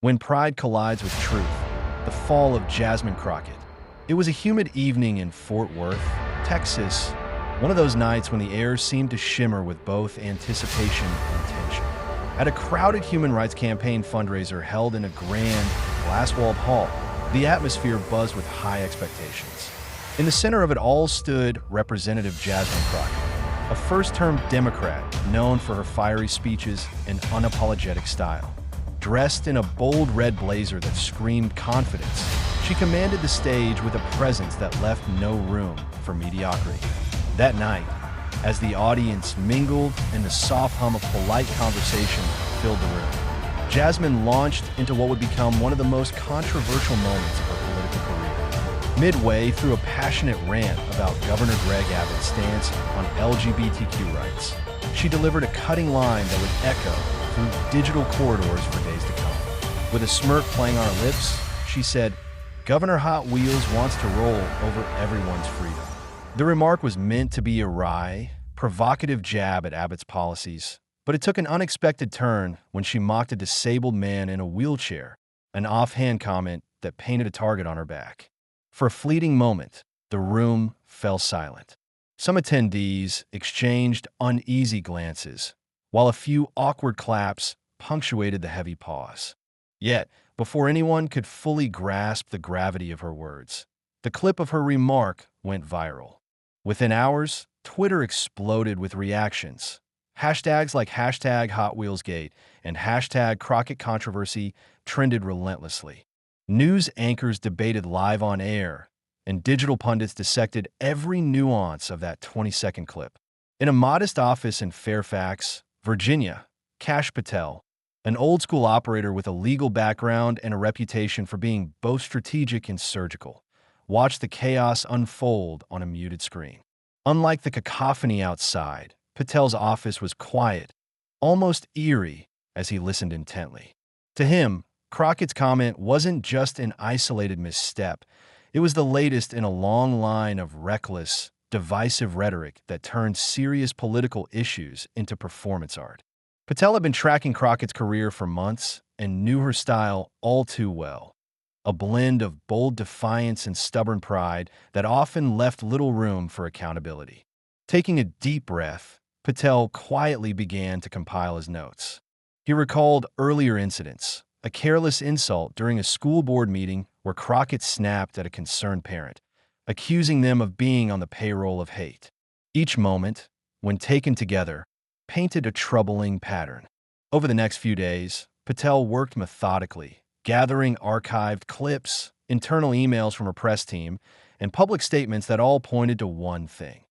When pride collides with truth, the fall of Jasmine Crockett. It was a humid evening in Fort Worth, Texas, one of those nights when the air seemed to shimmer with both anticipation and tension. At a crowded human rights campaign fundraiser held in a grand, glass-walled hall, the atmosphere buzzed with high expectations. In the center of it all stood Representative Jasmine Crockett, a first-term Democrat known for her fiery speeches and unapologetic style. Dressed in a bold red blazer that screamed confidence, she commanded the stage with a presence that left no room for mediocrity. That night, as the audience mingled and the soft hum of polite conversation filled the room, Jasmine launched into what would become one of the most controversial moments of her political career. Midway through a passionate rant about Governor Greg Abbott's stance on LGBTQ rights, she delivered a cutting line that would echo through digital corridors for days to come. With a smirk playing on her lips, she said, "Governor Hot Wheels wants to roll over everyone's freedom." The remark was meant to be a wry, provocative jab at Abbott's policies, but it took an unexpected turn when she mocked a disabled man in a wheelchair, an offhand comment that painted a target on her back. For a fleeting moment, the room fell silent. Some attendees exchanged uneasy glances, while a few awkward claps punctuated the heavy pause. Yet, before anyone could fully grasp the gravity of her words, the clip of her remark went viral. Within hours, Twitter exploded with reactions. Hashtags like #HotWheelsGate and #CrockettControversy trended relentlessly. News anchors debated live on air, and digital pundits dissected every nuance of that 20-second clip. In a modest office in Fairfax, Virginia, Kash Patel, an old-school operator with a legal background and a reputation for being both strategic and surgical, watched the chaos unfold on a muted screen. Unlike the cacophony outside, Patel's office was quiet, almost eerie, as he listened intently. To him, Crockett's comment wasn't just an isolated misstep. It was the latest in a long line of reckless, divisive rhetoric that turned serious political issues into performance art. Patel had been tracking Crockett's career for months and knew her style all too well. A blend of bold defiance and stubborn pride that often left little room for accountability. Taking a deep breath, Patel quietly began to compile his notes. He recalled earlier incidents, a careless insult during a school board meeting where Crockett snapped at a concerned parent, accusing them of being on the payroll of hate. Each moment, when taken together, painted a troubling pattern. Over the next few days, Patel worked methodically, gathering archived clips, internal emails from her press team, and public statements that all pointed to one thing.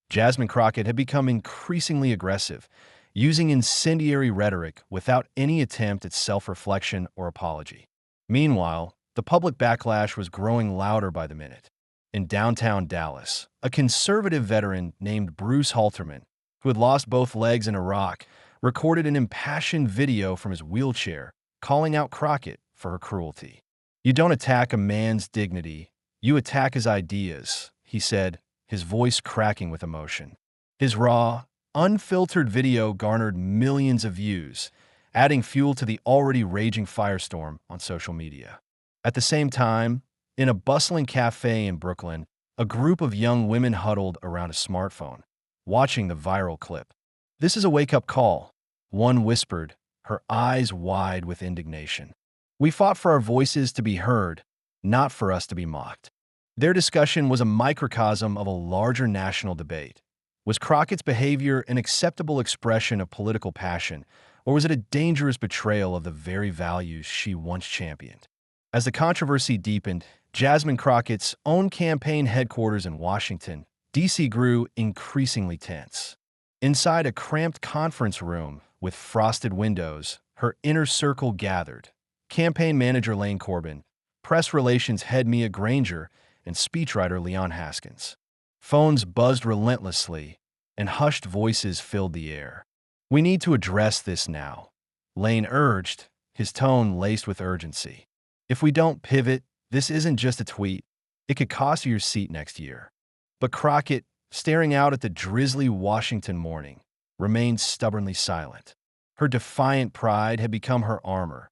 Jasmine Crockett had become increasingly aggressive, using incendiary rhetoric without any attempt at self-reflection or apology. Meanwhile, the public backlash was growing louder by the minute. In downtown Dallas, a conservative veteran named Bruce Halterman, who had lost both legs in Iraq, recorded an impassioned video from his wheelchair, calling out Crockett for her cruelty. "You don't attack a man's dignity, you attack his ideas," he said, his voice cracking with emotion. His raw, unfiltered video garnered millions of views, adding fuel to the already raging firestorm on social media. At the same time, in a bustling cafe in Brooklyn, a group of young women huddled around a smartphone, watching the viral clip. "This is a wake-up call," one whispered, her eyes wide with indignation. "We fought for our voices to be heard, not for us to be mocked." Their discussion was a microcosm of a larger national debate. Was Crockett's behavior an acceptable expression of political passion, or was it a dangerous betrayal of the very values she once championed? As the controversy deepened, Jasmine Crockett's own campaign headquarters in Washington, D.C. grew increasingly tense. Inside a cramped conference room with frosted windows, her inner circle gathered: campaign manager Lane Corbin, press relations head Mia Granger, and speechwriter Leon Haskins. Phones buzzed relentlessly, and hushed voices filled the air. "We need to address this now," Lane urged, his tone laced with urgency. "If we don't pivot, this isn't just a tweet. It could cost you your seat next year." But Crockett, staring out at the drizzly Washington morning, remained stubbornly silent. Her defiant pride had become her armor,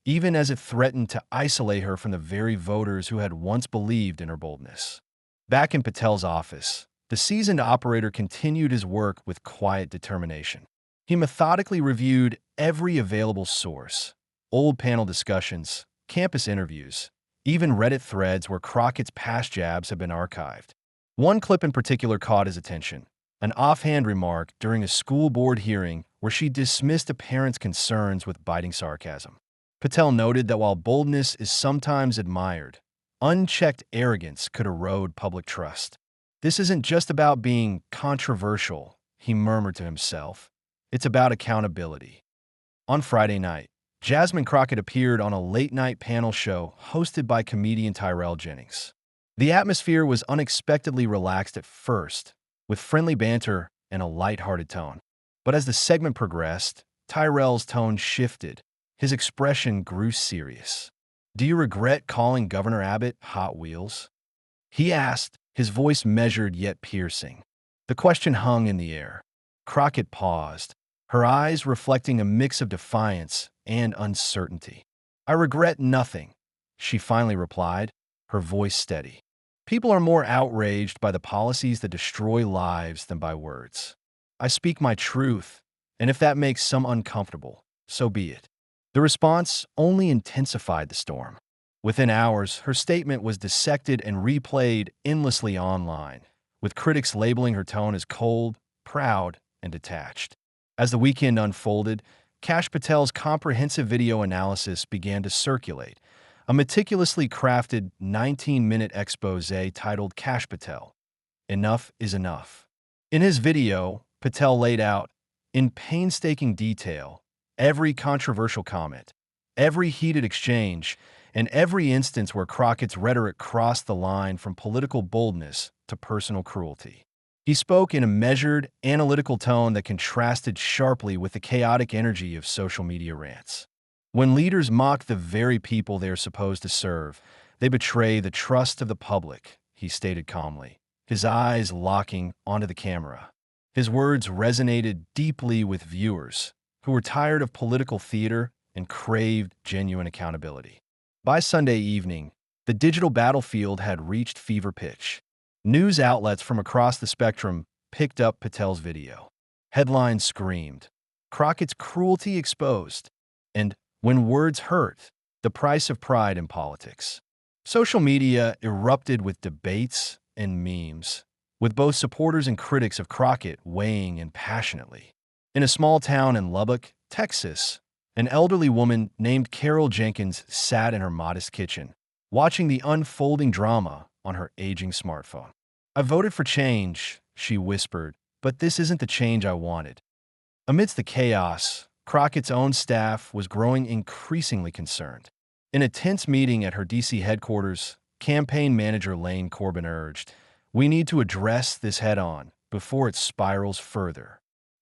even as it threatened to isolate her from the very voters who had once believed in her boldness. Back in Patel's office, the seasoned operator continued his work with quiet determination. He methodically reviewed every available source: old panel discussions, campus interviews, even Reddit threads where Crockett's past jabs have been archived. One clip in particular caught his attention: an offhand remark during a school board hearing where she dismissed a parent's concerns with biting sarcasm. Patel noted that while boldness is sometimes admired, unchecked arrogance could erode public trust. "This isn't just about being controversial," he murmured to himself. "It's about accountability." On Friday night, Jasmine Crockett appeared on a late-night panel show hosted by comedian Tyrell Jennings. The atmosphere was unexpectedly relaxed at first, with friendly banter and a light-hearted tone. But as the segment progressed, Tyrell's tone shifted. His expression grew serious. "Do you regret calling Governor Abbott Hot Wheels?" he asked, his voice measured yet piercing. The question hung in the air. Crockett paused, her eyes reflecting a mix of defiance and uncertainty. "I regret nothing," she finally replied, her voice steady. "People are more outraged by the policies that destroy lives than by words. I speak my truth, and if that makes some uncomfortable, so be it." The response only intensified the storm. Within hours, her statement was dissected and replayed endlessly online, with critics labeling her tone as cold, proud, and detached. As the weekend unfolded, Kash Patel's comprehensive video analysis began to circulate, a meticulously crafted 19-minute exposé titled "Kash Patel: Enough is Enough." In his video, Patel laid out, in painstaking detail, every controversial comment, every heated exchange, and every instance where Crockett's rhetoric crossed the line from political boldness to personal cruelty. He spoke in a measured, analytical tone that contrasted sharply with the chaotic energy of social media rants. "When leaders mock the very people they are supposed to serve, they betray the trust of the public," he stated calmly, his eyes locking onto the camera. His words resonated deeply with viewers who were tired of political theater and craved genuine accountability. By Sunday evening, the digital battlefield had reached fever pitch. News outlets from across the spectrum picked up Patel's video. Headlines screamed, "Crockett's cruelty exposed," and "When words hurt, the price of pride in politics." Social media erupted with debates and memes, with both supporters and critics of Crockett weighing in passionately. In a small town in Lubbock, Texas, an elderly woman named Carol Jenkins sat in her modest kitchen, watching the unfolding drama on her aging smartphone. "I voted for change," she whispered, "but this isn't the change I wanted." Amidst the chaos, Crockett's own staff was growing increasingly concerned. In a tense meeting at her D.C. headquarters, campaign manager Lane Corbin urged, "We need to address this head-on before it spirals further."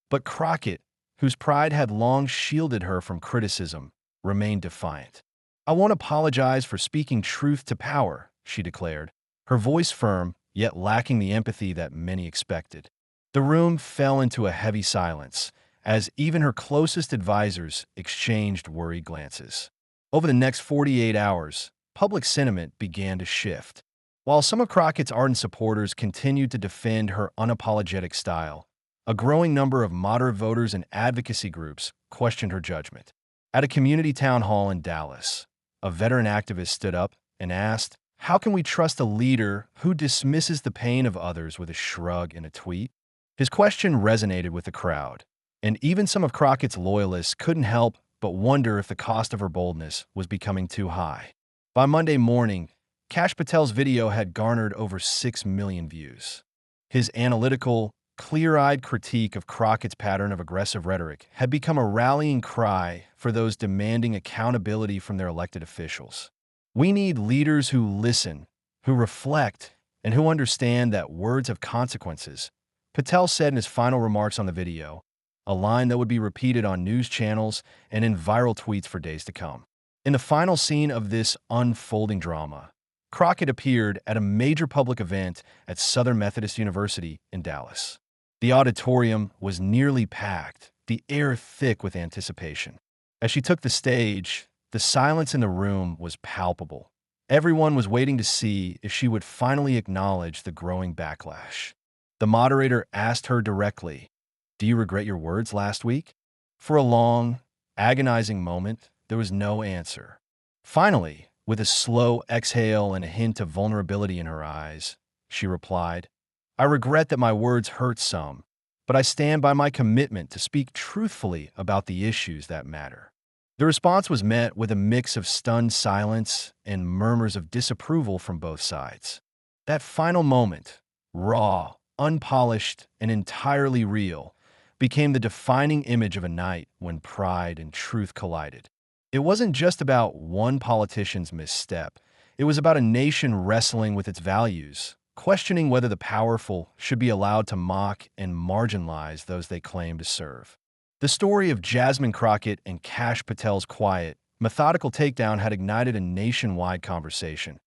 But Crockett, whose pride had long shielded her from criticism, remained defiant. "I won't apologize for speaking truth to power," she declared, her voice firm, yet lacking the empathy that many expected. The room fell into a heavy silence, as even her closest advisors exchanged worried glances. Over the next 48 hours, public sentiment began to shift. While some of Crockett's ardent supporters continued to defend her unapologetic style, a growing number of moderate voters and advocacy groups questioned her judgment. At a community town hall in Dallas, a veteran activist stood up and asked, "How can we trust a leader who dismisses the pain of others with a shrug and a tweet?" His question resonated with the crowd, and even some of Crockett's loyalists couldn't help but wonder if the cost of her boldness was becoming too high. By Monday morning, Kash Patel's video had garnered over 6 million views. His analytical, clear-eyed critique of Crockett's pattern of aggressive rhetoric had become a rallying cry for those demanding accountability from their elected officials. "We need leaders who listen, who reflect, and who understand that words have consequences," Patel said in his final remarks on the video, a line that would be repeated on news channels and in viral tweets for days to come. In the final scene of this unfolding drama, Crockett appeared at a major public event at Southern Methodist University in Dallas. The auditorium was nearly packed, the air thick with anticipation. As she took the stage, The silence in the room was palpable. Everyone was waiting to see if she would finally acknowledge the growing backlash. The moderator asked her directly, "Do you regret your words last week?" For a long, agonizing moment, there was no answer. Finally, with a slow exhale and a hint of vulnerability in her eyes, she replied, "I regret that my words hurt some, but I stand by my commitment to speak truthfully about the issues that matter." The response was met with a mix of stunned silence and murmurs of disapproval from both sides. That final moment, raw, unpolished, and entirely real, became the defining image of a night when pride and truth collided. It wasn't just about one politician's misstep. It was about a nation wrestling with its values, questioning whether the powerful should be allowed to mock and marginalize those they claim to serve. The story of Jasmine Crockett and Kash Patel's quiet, methodical takedown had ignited a nationwide conversation,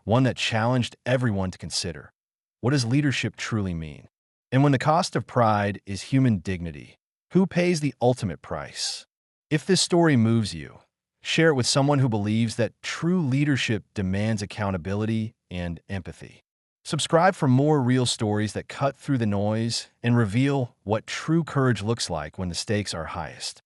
one that challenged everyone to consider, what does leadership truly mean? And when the cost of pride is human dignity, who pays the ultimate price? If this story moves you, share it with someone who believes that true leadership demands accountability and empathy. Subscribe for more real stories that cut through the noise and reveal what true courage looks like when the stakes are highest.